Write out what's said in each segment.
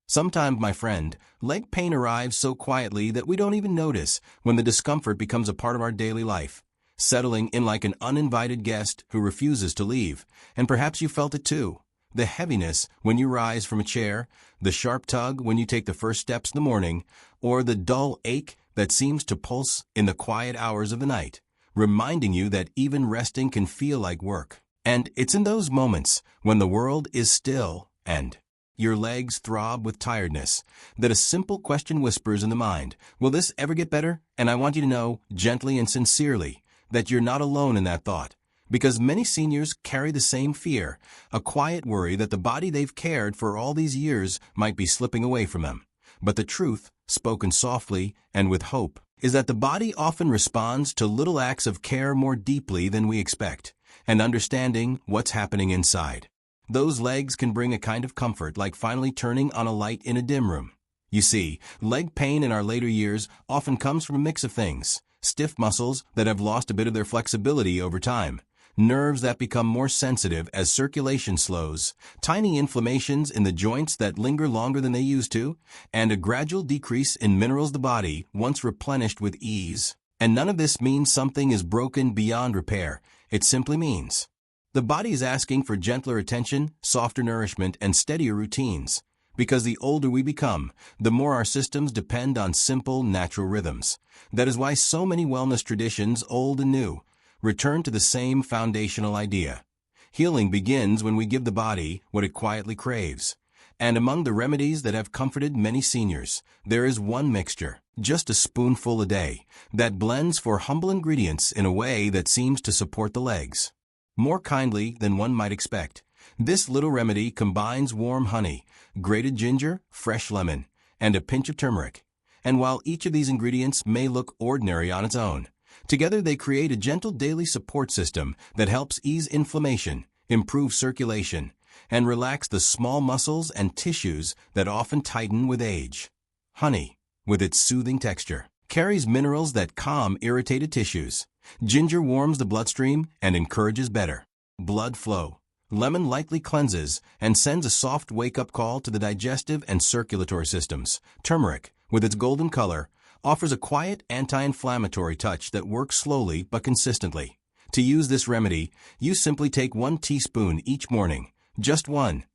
Sometimes, my friend, leg pain arrives so quietly that we don't even notice when the discomfort becomes a part of our daily life, settling in like an uninvited guest who refuses to leave. And perhaps you felt it too. The heaviness when you rise from a chair, the sharp tug when you take the first steps in the morning, or the dull ache that seems to pulse in the quiet hours of the night, reminding you that even resting can feel like work. And it's in those moments, when the world is still and your legs throb with tiredness, that a simple question whispers in the mind, will this ever get better? And I want you to know, gently and sincerely, that you're not alone in that thought. Because many seniors carry the same fear, a quiet worry that the body they've cared for all these years might be slipping away from them. But the truth, spoken softly and with hope, is that the body often responds to little acts of care more deeply than we expect, and understanding what's happening inside. Those legs can bring a kind of comfort like finally turning on a light in a dim room. You see, leg pain in our later years often comes from a mix of things: stiff muscles that have lost a bit of their flexibility over time, nerves that become more sensitive as circulation slows, tiny inflammations in the joints that linger longer than they used to, and a gradual decrease in minerals the body once replenished with ease. And none of this means something is broken beyond repair. It simply means the body is asking for gentler attention, softer nourishment, and steadier routines. Because the older we become, the more our systems depend on simple, natural rhythms. That is why so many wellness traditions, old and new, return to the same foundational idea. Healing begins when we give the body what it quietly craves. And among the remedies that have comforted many seniors, there is one mixture, just a spoonful a day, that blends for humble ingredients in a way that seems to support the legs more kindly than one might expect. This little remedy combines warm honey, grated ginger, fresh lemon, and a pinch of turmeric. And while each of these ingredients may look ordinary on its own, together they create a gentle daily support system that helps ease inflammation, improve circulation, and relax the small muscles and tissues that often tighten with age. Honey, with its soothing texture, carries minerals that calm irritated tissues. Ginger warms the bloodstream and encourages better blood flow. Lemon lightly cleanses and sends a soft wake-up call to the digestive and circulatory systems. Turmeric, with its golden color, offers a quiet anti-inflammatory touch that works slowly but consistently. To use this remedy, you simply take 1 teaspoon each morning, just one,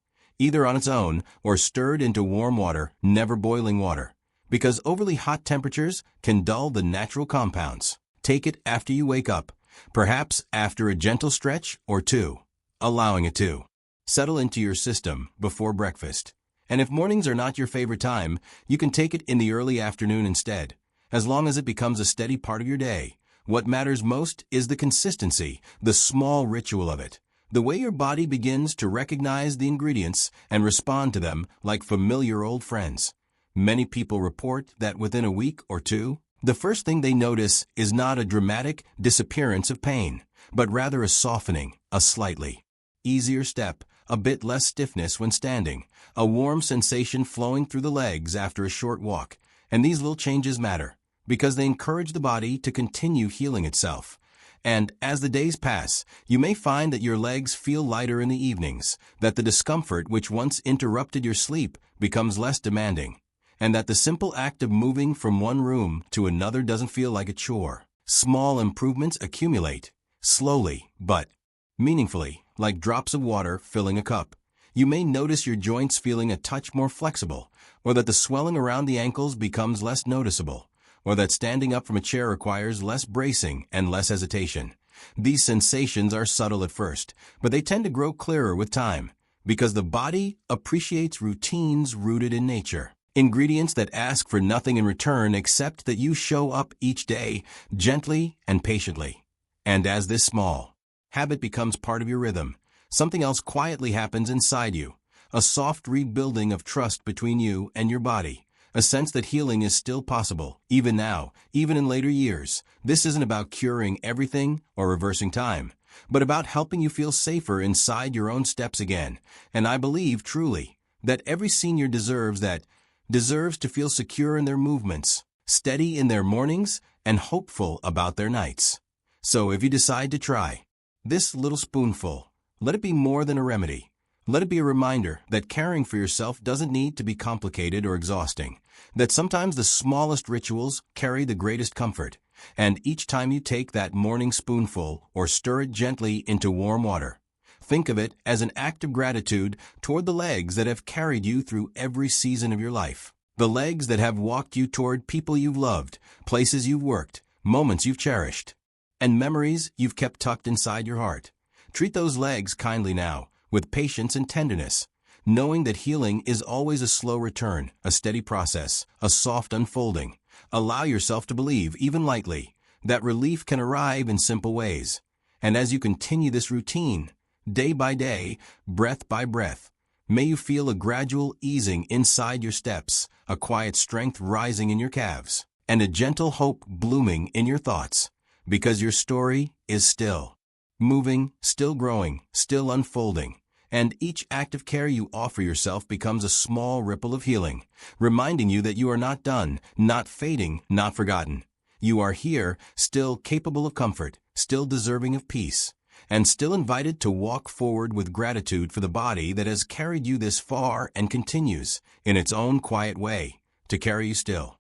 either on its own or stirred into warm water, never boiling water, because overly hot temperatures can dull the natural compounds. Take it after you wake up, perhaps after a gentle stretch or two, allowing it to settle into your system before breakfast. And if mornings are not your favorite time, you can take it in the early afternoon instead. As long as it becomes a steady part of your day, what matters most is the consistency, the small ritual of it, the way your body begins to recognize the ingredients and respond to them like familiar old friends. Many people report that within a week or two, the first thing they notice is not a dramatic disappearance of pain, but rather a softening, a slightly easier step, a bit less stiffness when standing, a warm sensation flowing through the legs after a short walk. And these little changes matter, because they encourage the body to continue healing itself. And as the days pass, you may find that your legs feel lighter in the evenings, that the discomfort which once interrupted your sleep becomes less demanding, and that the simple act of moving from one room to another doesn't feel like a chore. Small improvements accumulate, slowly but meaningfully, like drops of water filling a cup. You may notice your joints feeling a touch more flexible, or that the swelling around the ankles becomes less noticeable, or that standing up from a chair requires less bracing and less hesitation. These sensations are subtle at first, but they tend to grow clearer with time, because the body appreciates routines rooted in nature. Ingredients that ask for nothing in return except that you show up each day gently and patiently. And as this small habit becomes part of your rhythm, something else quietly happens inside you, a soft rebuilding of trust between you and your body, a sense that healing is still possible, even now, even in later years. This isn't about curing everything or reversing time, but about helping you feel safer inside your own steps again. And I believe truly that every senior deserves to feel secure in their movements, steady in their mornings, and hopeful about their nights. So if you decide to try this little spoonful, let it be more than a remedy, Let it be a reminder that caring for yourself doesn't need to be complicated or exhausting, that sometimes the smallest rituals carry the greatest comfort, and each time you take that morning spoonful or stir it gently into warm water, think of it as an act of gratitude toward the legs that have carried you through every season of your life. The legs that have walked you toward people you've loved, places you've worked, moments you've cherished, and memories you've kept tucked inside your heart. Treat those legs kindly now, with patience and tenderness, knowing that healing is always a slow return, a steady process, a soft unfolding. Allow yourself to believe, even lightly, that relief can arrive in simple ways. And as you continue this routine, day by day, breath by breath, may you feel a gradual easing inside your steps, a quiet strength rising in your calves, and a gentle hope blooming in your thoughts, because your story is still moving, still growing, still unfolding. And each act of care you offer yourself becomes a small ripple of healing, reminding you that you are not done, not fading, not forgotten. You are here, still capable of comfort, still deserving of peace, and still invited to walk forward with gratitude for the body that has carried you this far and continues, in its own quiet way, to carry you still.